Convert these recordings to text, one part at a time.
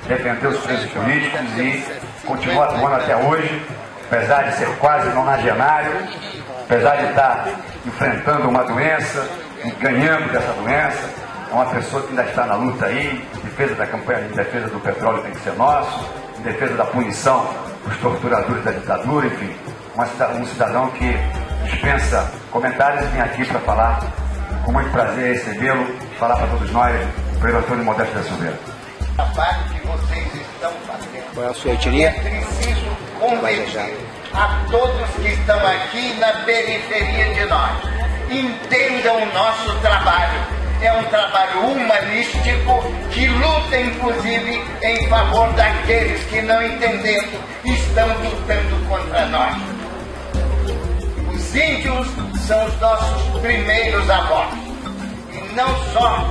defendeu os presos políticos e continua atuando até hoje, apesar de ser quase nonagenário, apesar de estar enfrentando uma doença e ganhando dessa doença. É uma pessoa que ainda está na luta aí, em defesa da campanha, em defesa do petróleo tem que ser nosso, em defesa da punição dos torturadores da ditadura, enfim, um cidadão que dispensa comentários e vem aqui para falar, com muito prazer recebê-lo, falar para todos nós, o Pedro Antônio Modesto da Silveira. O trabalho que vocês estão fazendo. Qual é a sua etnia? É preciso convencer a todos que estão aqui na periferia de nós. Entendam o nosso trabalho. É um trabalho humanístico que luta, inclusive, em favor daqueles que, não entendendo, estão lutando contra nós. Os índios são os nossos primeiros avós. E não só,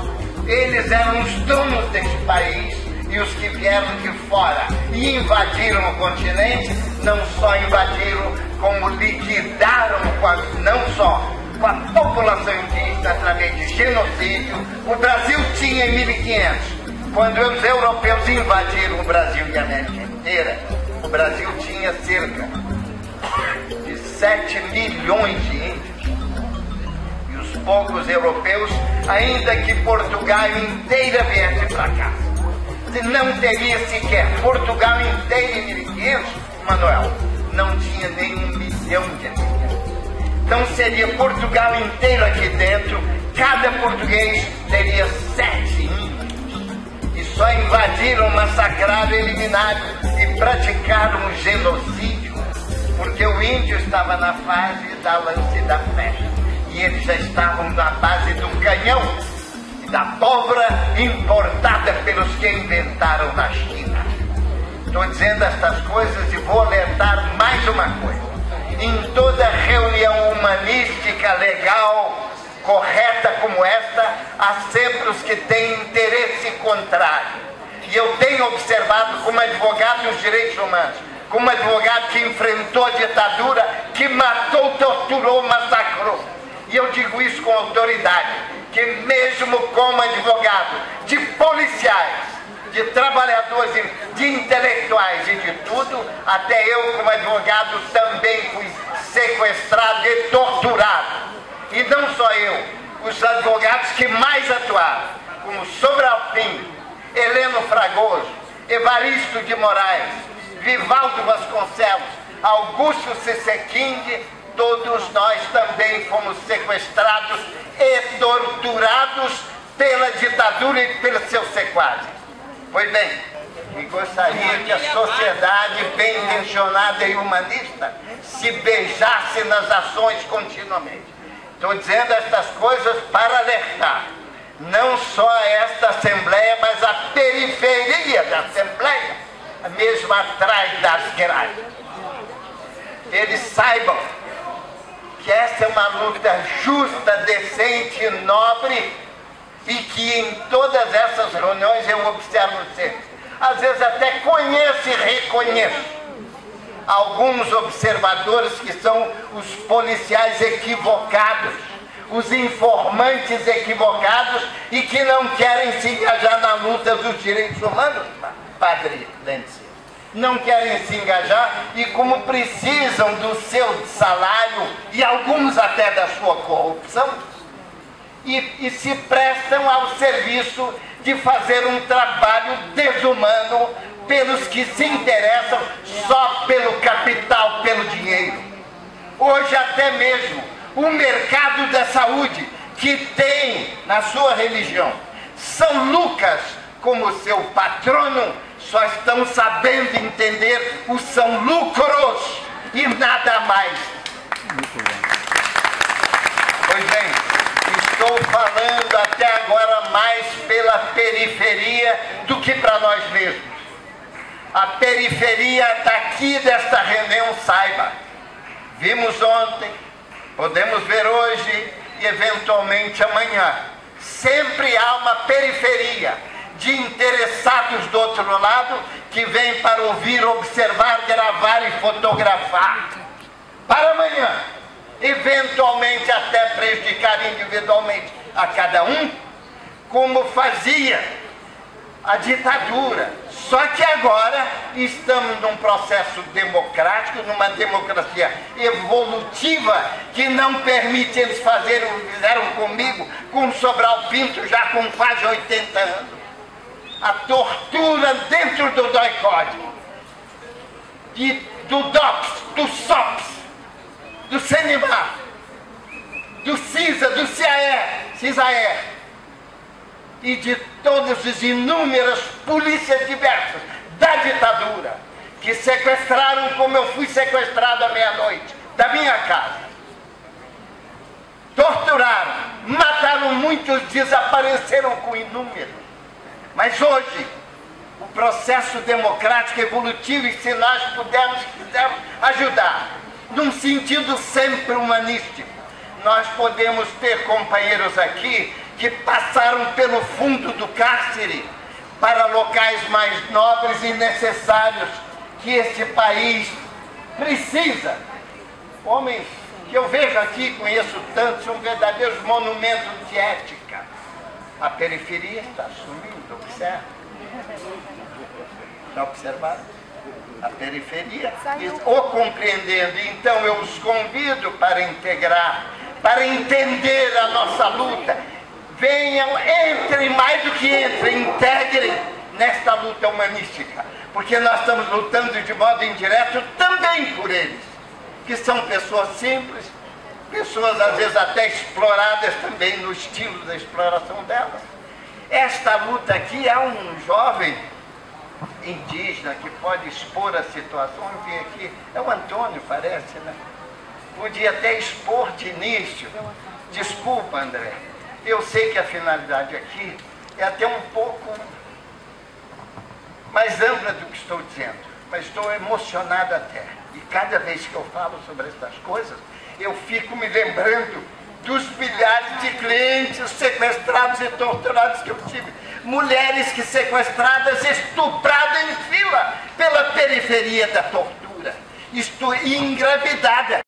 eles eram os donos deste país e os que vieram de fora e invadiram o continente, não só invadiram, como liquidaram, não só com a população indígena através de genocídio. O Brasil tinha em 1500, quando os europeus invadiram o Brasil e a América inteira, o Brasil tinha cerca de 7 milhões de índios. E os poucos europeus, ainda que Portugal inteira viesse para cá, não teria sequer Portugal inteiro em 1500, Manuel, não tinha nem 1 milhão de habitantes. Então seria Portugal inteiro aqui dentro, cada português teria 7 índios. E só invadiram, massacraram, eliminaram e praticaram um genocídio, porque o índio estava na fase da lance da flecha. E eles já estavam na base do canhão e da pólvora importada pelos que inventaram na China. Estou dizendo estas coisas e vou alertar mais uma coisa. Em toda reunião humanística, legal, correta como esta, há sempre os que têm interesse contrário. E eu tenho observado como advogado dos direitos humanos, como advogado que enfrentou a ditadura, que matou, torturou, massacrou. E eu digo isso com autoridade, que mesmo como advogado de policiais, de trabalhadores, de intelectuais e de tudo, até eu como advogado também fui sequestrado e torturado. E não só eu, os advogados que mais atuaram, como Sobralfim, Heleno Fragoso, Evaristo de Moraes, Vivaldo Vasconcelos, Augusto Sesequim, todos nós também fomos sequestrados e torturados pela ditadura e pelos seus sequazes. Pois bem, e gostaria que a sociedade bem intencionada e humanista se beijasse nas ações continuamente. Estou dizendo estas coisas para alertar, não só esta Assembleia, mas a periferia da Assembleia, mesmo atrás das grades. Eles saibam que essa é uma luta justa, decente e nobre, e que em todas essas reuniões eu observo sempre, às vezes até conheço e reconheço alguns observadores que são os policiais equivocados, os informantes equivocados e que não querem se engajar na luta dos direitos humanos, Padre Lenci. Não querem se engajar e, como precisam do seu salário e alguns até da sua corrupção, e se prestam ao serviço de fazer um trabalho desumano pelos que se interessam só pelo capital, pelo dinheiro. Hoje até mesmo o mercado da saúde, que tem na sua religião São Lucas como seu patrono, só estão sabendo entender os São Lucros e nada mais. Pois bem, estou falando até agora mais pela periferia do que para nós mesmos. A periferia daqui desta reunião saiba. Vimos ontem, podemos ver hoje e eventualmente amanhã. Sempre há uma periferia de interessados do outro lado que vêm para ouvir, observar, gravar e fotografar. Para amanhã, eventualmente até prejudicar individualmente a cada um, como fazia a ditadura, Só que agora estamos num processo democrático, numa democracia evolutiva, que não permite eles fazerem o que fizeram comigo, com Sobral Pinto, já com quase 80 anos. A tortura dentro do DOI-CODE, do DOPS, do SOPS, do CENIMAR, do CISA, do CISAER, e de todas as inúmeras polícias diversas da ditadura, que sequestraram como eu fui sequestrado à meia-noite, da minha casa. Torturaram, mataram muitos, desapareceram com inúmeros. Mas hoje, o processo democrático evolutivo, e se nós quisermos ajudar, num sentido sempre humanístico, nós podemos ter companheiros aqui que passaram pelo fundo do cárcere para locais mais nobres e necessários que este país precisa. Homens que eu vejo aqui, conheço tantos, são verdadeiros monumentos de ética. A periferia está sumindo, observa. Já observaram? A periferia, ou compreendendo. Então eu os convido para integrar, para entender a nossa luta. Venham, entrem, mais do que entrem, integrem nesta luta humanística, porque nós estamos lutando de modo indireto também por eles, que são pessoas simples, pessoas às vezes até exploradas também no estilo da exploração delas. Esta luta aqui é um jovem indígena que pode expor a situação. Eu vim aqui, é o Antônio, parece, né? Podia até expor de início. Desculpa, André. Eu sei que a finalidade aqui é até um pouco mais ampla do que estou dizendo, mas estou emocionado até. E cada vez que eu falo sobre essas coisas, eu fico me lembrando dos milhares de clientes sequestrados e torturados que eu tive. Mulheres que sequestradas, estupradas em fila pela periferia da tortura, e engravidadas.